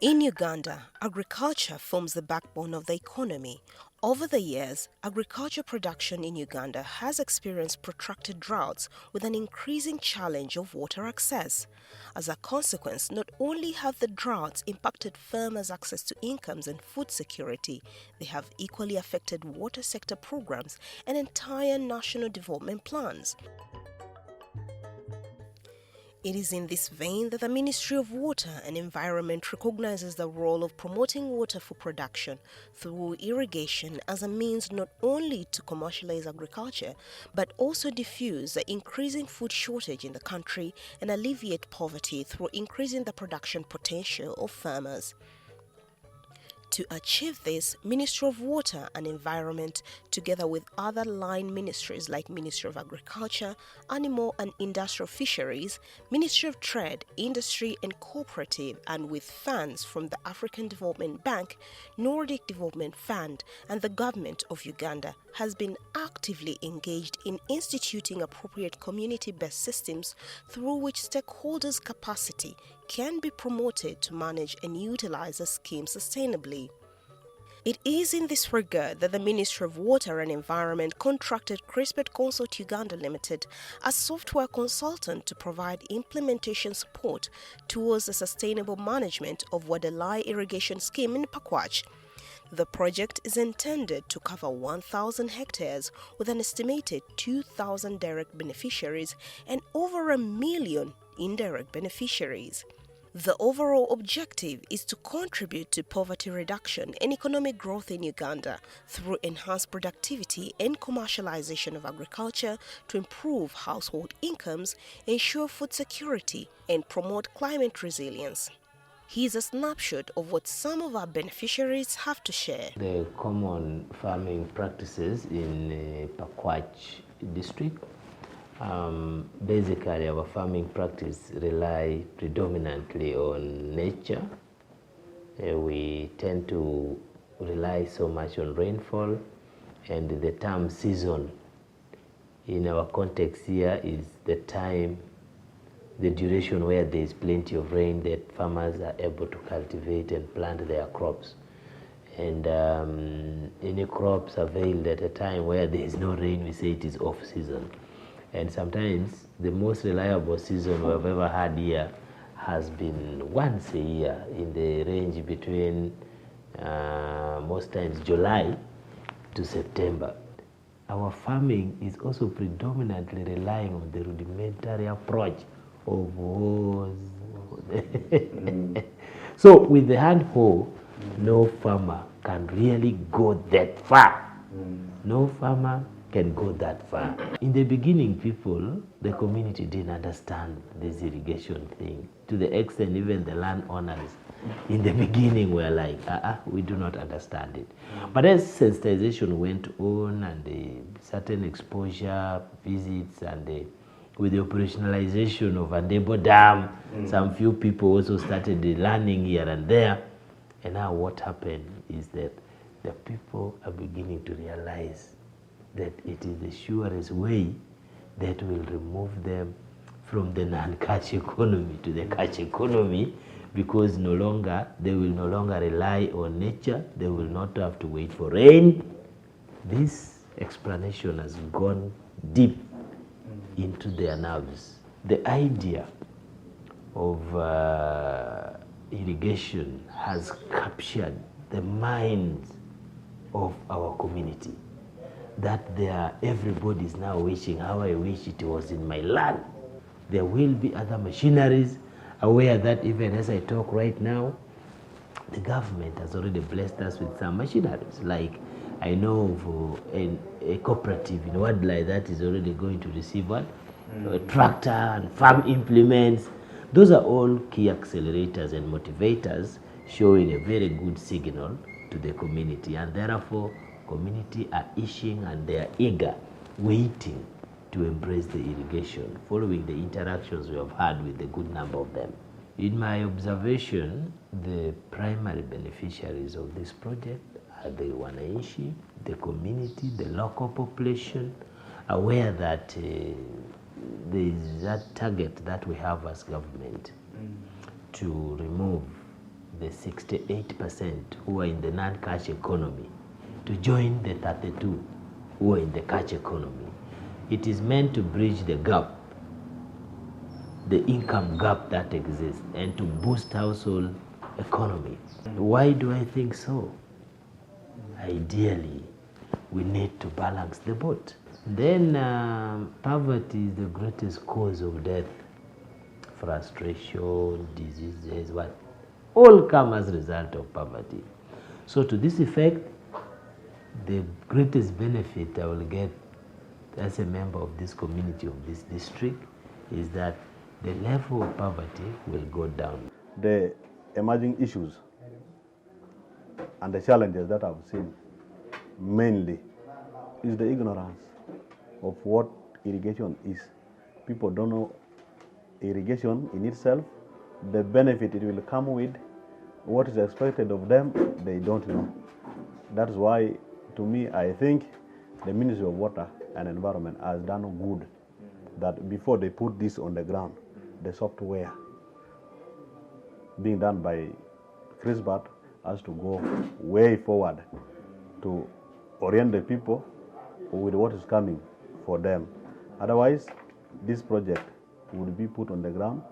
In Uganda, agriculture forms the backbone of the economy. Over the years, agriculture production in Uganda has experienced protracted droughts with an increasing challenge of water access. As a consequence, not only have the droughts impacted farmers' access to incomes and food security, they have equally affected water sector programs and entire national development plans. It is in this vein that the Ministry of Water and Environment recognizes the role of promoting water for production through irrigation as a means not only to commercialize agriculture, but also diffuse the increasing food shortage in the country and alleviate poverty through increasing the production potential of farmers. To achieve this, Ministry of Water and Environment, together with other line ministries like Ministry of Agriculture, Animal and Industrial Fisheries, Ministry of Trade, Industry and Cooperative, and with funds from the African Development Bank, Nordic Development Fund, and the Government of Uganda, has been actively engaged in instituting appropriate community-based systems through which stakeholders' capacity can be promoted to manage and utilize the scheme sustainably. It is in this regard that the Ministry of Water and Environment contracted Crispet Consult Uganda Limited as software consultant to provide implementation support towards the sustainable management of Wadelai Irrigation Scheme in Pakwach. The project is intended to cover 1,000 hectares with an estimated 2,000 direct beneficiaries and over 1 million indirect beneficiaries. The overall objective is to contribute to poverty reduction and economic growth in Uganda through enhanced productivity and commercialization of agriculture to improve household incomes, ensure food security, and promote climate resilience. Here's a snapshot of what some of our beneficiaries have to share. The common farming practices in Pakwach district. Basically, our farming practice rely predominantly on nature. We tend to rely so much on rainfall, and the term season in our context here is the time, the duration where there is plenty of rain that farmers are able to cultivate and plant their crops. And any crops availed at a time where there is no rain, we say it is off season. And sometimes the most reliable season we've ever had here has been once a year in the range between most times July to September. Our farming is also predominantly relying on the rudimentary approach of hoes. So with the hand hoe, no farmer can really go that far. No farmer can go that far. In the beginning, the community didn't understand this irrigation thing. To the extent even the landowners in the beginning were like, we do not understand it. But as sensitization went on and the certain exposure visits and with the operationalization of Andebo Dam, some few people also started learning here and there. And now what happened is that the people are beginning to realize that it is the surest way that will remove them from the non-catch economy to the catch economy, because they will no longer rely on nature. They will not have to wait for rain. This explanation has gone deep into their nerves. The idea of irrigation has captured the minds of our community, that everybody is now wishing how I wish it was in my land. There will be other machineries, aware that even as I talk right now, the government has already blessed us with some machineries. Like I know of a cooperative in Wadelai that is already going to receive a tractor and farm implements. Those are all key accelerators and motivators showing a very good signal to the community, and therefore community are itching and they are eager, waiting to embrace the irrigation, following the interactions we have had with a good number of them. In my observation, the primary beneficiaries of this project are the wananchi, the community, the local population, aware that there is that target that we have as government to remove the 68% who are in the non-cash economy to join the 32 who are in the cash economy. It is meant to bridge the gap, the income gap that exists, and to boost household economy. Why do I think so? Ideally, we need to balance the boat. Then poverty is the greatest cause of death. Frustration, diseases, what? All come as a result of poverty. So to this effect, the greatest benefit I will get as a member of this community, of this district, is that the level of poverty will go down. The emerging issues and the challenges that I've seen mainly is the ignorance of what irrigation is. People don't know irrigation in itself, the benefit it will come with, what is expected of them, they don't know. That's why, to me, I think the Ministry of Water and Environment has done good that before they put this on the ground, the software being done by Chris Bart has to go way forward to orient the people with what is coming for them. Otherwise, this project would be put on the ground,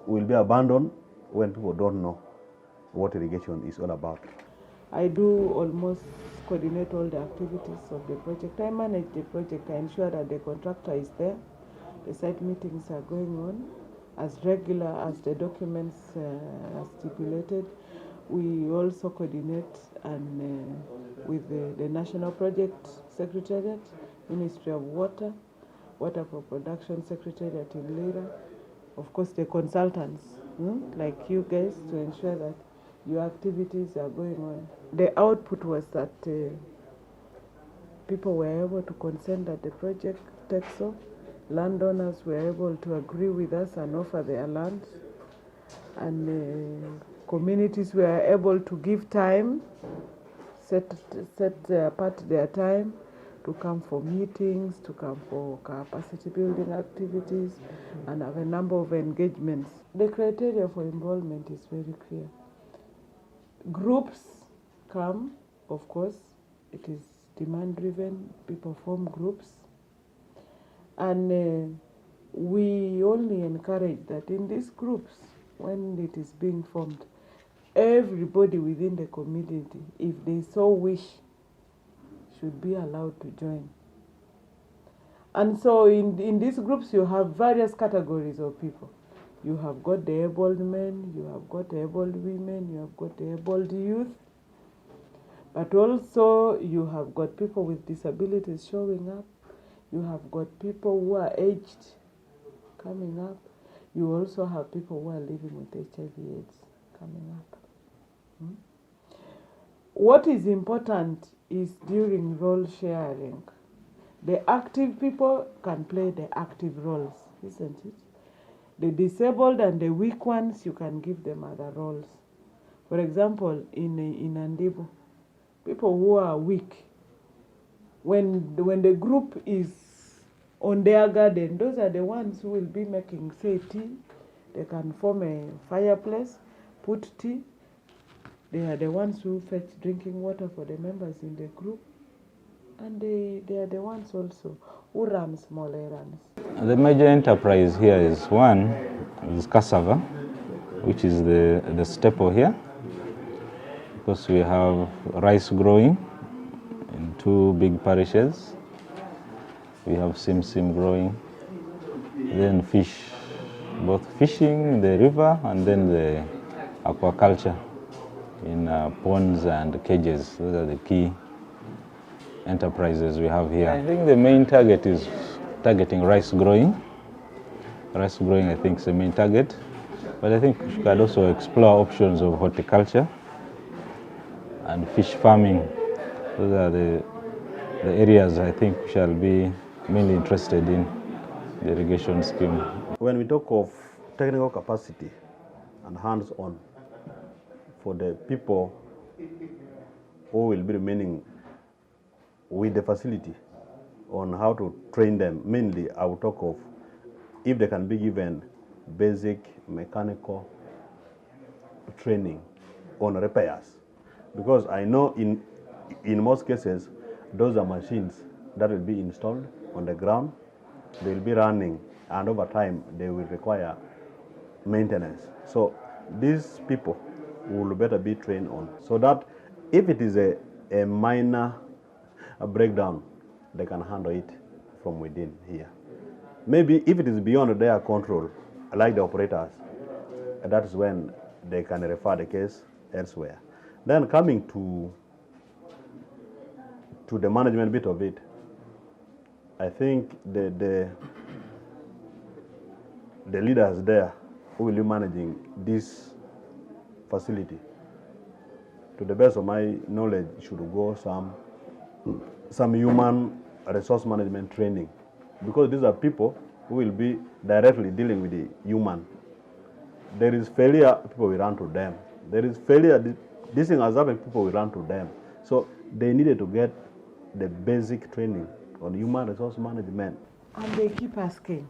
will be abandoned when people don't know what irrigation is all about. I do almost coordinate all the activities of the project. I manage the project. I ensure that the contractor is there. The site meetings are going on as regular as the documents are stipulated. We also coordinate and with the National Project Secretariat, Ministry of Water, Water for Production Secretariat in Lira, of course the consultants like you guys, to ensure that your activities are going on. The output was that people were able to consent that the project takes off. Landowners were able to agree with us and offer their lands, and communities were able to give time, set apart their time to come for meetings, to come for capacity building activities, and have a number of engagements. The criteria for involvement is very clear. Groups come, of course, it is demand driven, people form groups, and we only encourage that in these groups, when it is being formed, everybody within the community, if they so wish, should be allowed to join. And so in these groups you have various categories of people. You have got the able men, you have got the able women, you have got the able youth, but also you have got people with disabilities showing up, you have got people who are aged coming up, you also have people who are living with HIV/AIDS coming up. What is important is during role sharing, the active people can play the active roles, isn't it? The disabled and the weak ones, you can give them other roles. For example, in Andibo, people who are weak, when the group is on their garden, those are the ones who will be making, say, tea. They can form a fireplace, put tea. They are the ones who fetch drinking water for the members in the group. And they are the ones also who run small errands. The major enterprise here is one is cassava, which is the staple here, because we have rice growing in two big parishes. We have simsim growing, then fish, both fishing in the river and then the aquaculture in ponds and cages. Those are the key enterprises we have here. I think the main target is targeting rice growing. Rice growing, I think, is the main target. But I think we should also explore options of horticulture and fish farming. Those are the areas I think we shall be mainly interested in the irrigation scheme. When we talk of technical capacity and hands-on for the people who will be remaining with the facility on how to train them, mainly I will talk of if they can be given basic mechanical training on repairs, because I know in most cases those are machines that will be installed on the ground, they will be running, and over time they will require maintenance. So these people will better be trained on, so that if it is a minor breakdown, they can handle it from within here. Maybe if it is beyond their control, like the operators, that's when they can refer the case elsewhere. Then coming to the management bit of it, I think the leaders there who will be managing this facility, to the best of my knowledge, should go some human resource management training, because these are people who will be directly dealing with the human. There is failure, people will run to them. There is failure, this thing has happened, people will run to them. So they needed to get the basic training on human resource management. And they keep asking,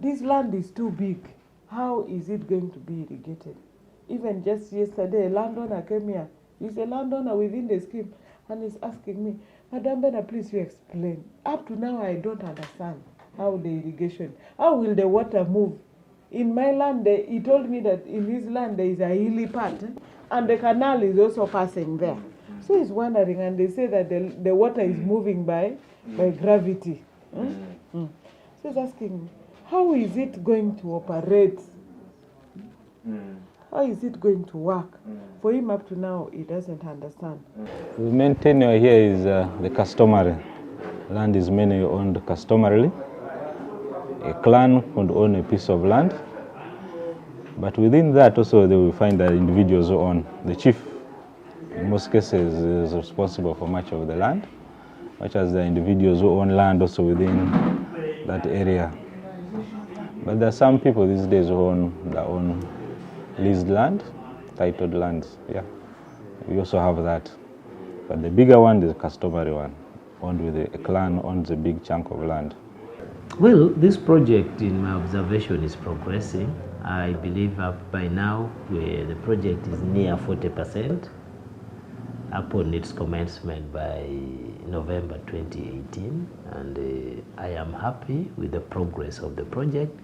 this land is too big, how is it going to be irrigated? Even just yesterday, a landowner came here. He's a landowner within the scheme, and he's asking me, Madam Bena, please you explain. Up to now, I don't understand how the irrigation, how will the water move? In my land, he told me that in his land there is a hilly part, and the canal is also passing there. So he's wondering, and they say that the water is moving by gravity. So he's asking me, how is it going to operate? How is it going to work? For him up to now, he doesn't understand. The main tenure here is the customary. Land is mainly owned customarily. A clan could own a piece of land, but within that also they will find that individuals who own. The chief, in most cases, is responsible for much of the land, much as the individuals who own land also within that area. But there are some people these days who own their own leased land, titled lands. Yeah, we also have that. But the bigger one is the customary one, owned with a clan owns a big chunk of land. Well, this project, in my observation, is progressing. I believe by now the project is near 40% upon its commencement by November 2018, and I am happy with the progress of the project.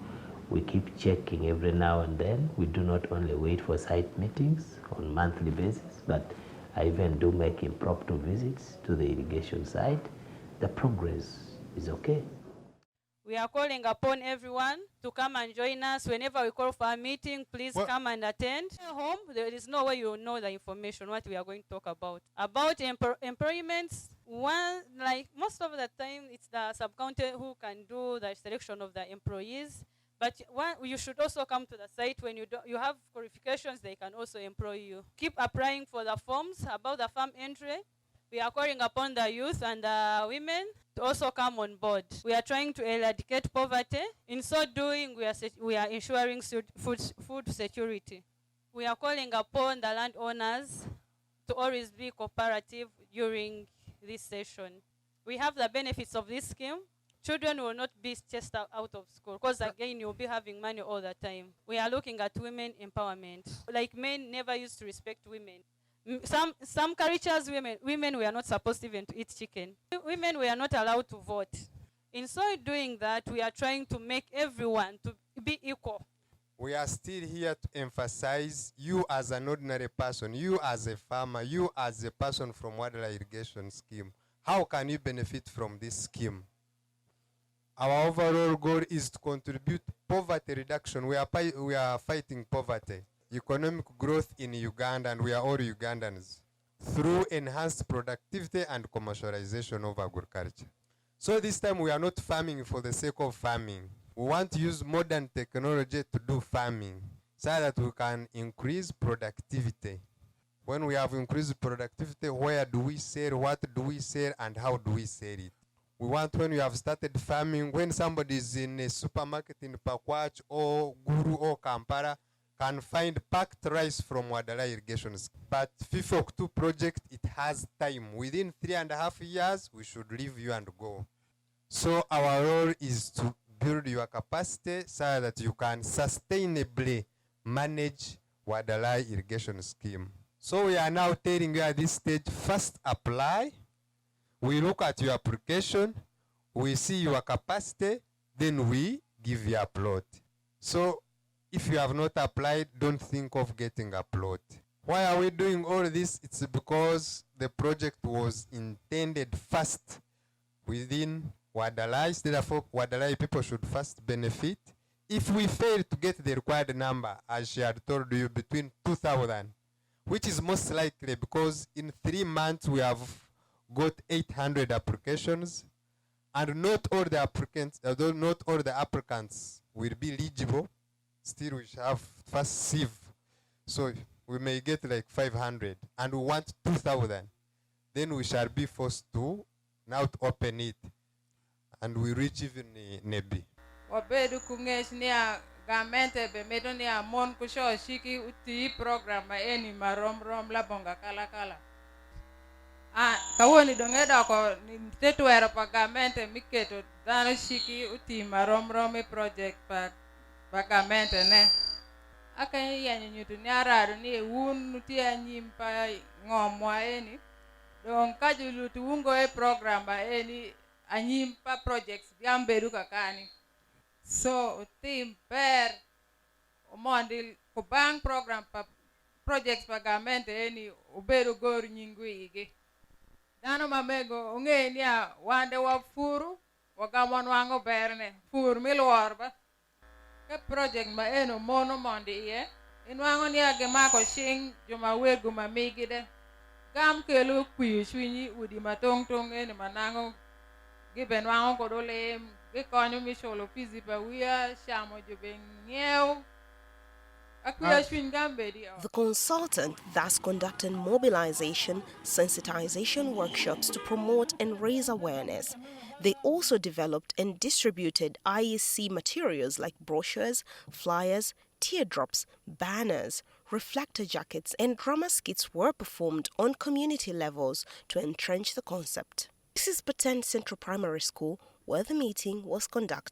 We keep checking every now and then. We do not only wait for site meetings on a monthly basis, but I even do make impromptu visits to the irrigation site. The progress is okay. We are calling upon everyone to come and join us. Whenever we call for a meeting, please come and attend. At home, there is no way you will know the information, what we are going to talk about. About employments, like most of the time, it's the sub-county who can do the selection of the employees. But you should also come to the site. When you have qualifications, they can also employ you. Keep applying for the forms about the farm entry. We are calling upon the youth and the women to also come on board. We are trying to eradicate poverty. In so doing, we are ensuring food security. We are calling upon the landowners to always be cooperative during this session. We have the benefits of this scheme. Children will not be chased out of school, because again, you'll be having money all the time. We are looking at women empowerment. Like men never used to respect women. Some cultures, women were not supposed even to eat chicken. Women were not allowed to vote. In so doing that, we are trying to make everyone to be equal. We are still here to emphasize you as an ordinary person, you as a farmer, you as a person from Wadelai Irrigation Scheme. How can you benefit from this scheme? Our overall goal is to contribute to poverty reduction. We are fighting poverty, economic growth in Uganda, and we are all Ugandans, through enhanced productivity and commercialization of agriculture. So this time we are not farming for the sake of farming. We want to use modern technology to do farming so that we can increase productivity. When we have increased productivity, where do we sell, what do we sell, and how do we sell it? We want, when we have started farming, when somebody is in a supermarket in Pakwach or Guru or Kampala, can find packed rice from Wadelai Irrigation. But FIFOC 2 project, it has time. Within 3.5 years, we should leave you and go. So our role is to build your capacity so that you can sustainably manage Wadelai irrigation scheme. So we are now telling you at this stage, first apply. We look at your application, we see your capacity, then we give you a plot. So if you have not applied, don't think of getting a plot. Why are we doing all this? It's because the project was intended first within Wadelai. Therefore, Wadelai people should first benefit. If we fail to get the required number, as she had told you, between 2,000, which is most likely because in 3 months we have got 800 applications, and not all the applicants, although not all the applicants will be eligible, still we shall have first sieve. So we may get like 500, and we want 2,000. Then we shall be forced to now to open it, and we reach even Nebi. Wabedu kungesh niya gamente be medo niya mon kusho shiki uti program ma eni marom rom la bonga kala kala. Kawoni dongeda ko tetu era pa gamente miketo dano shiki uti marom rom project pa gamente ne. Akan yanyu nyutu ni arado ni wun uti anyim pa ngomwa eni. Don kajulu tu ungo program ba eni anyim pa projects biambedu kakani. So team per omondi kubang program pa projects pagamente eni uberu gor nyinguige. Dano mamego unge niya wande wa furu wagamon wango berne fur milwarba. Ke project ma eno mono mondi iye inwango niya gemako shing juma wegu mamigide gam kelu kuyu shwinyi udi matong tong eni manango giben wango kodole the consultant thus conducted mobilization, sensitization workshops to promote and raise awareness. They also developed and distributed IEC materials like brochures, flyers, teardrops, banners, reflector jackets, and drama skits were performed on community levels to entrench the concept. This is Patent Central Primary School, where the meeting was conducted.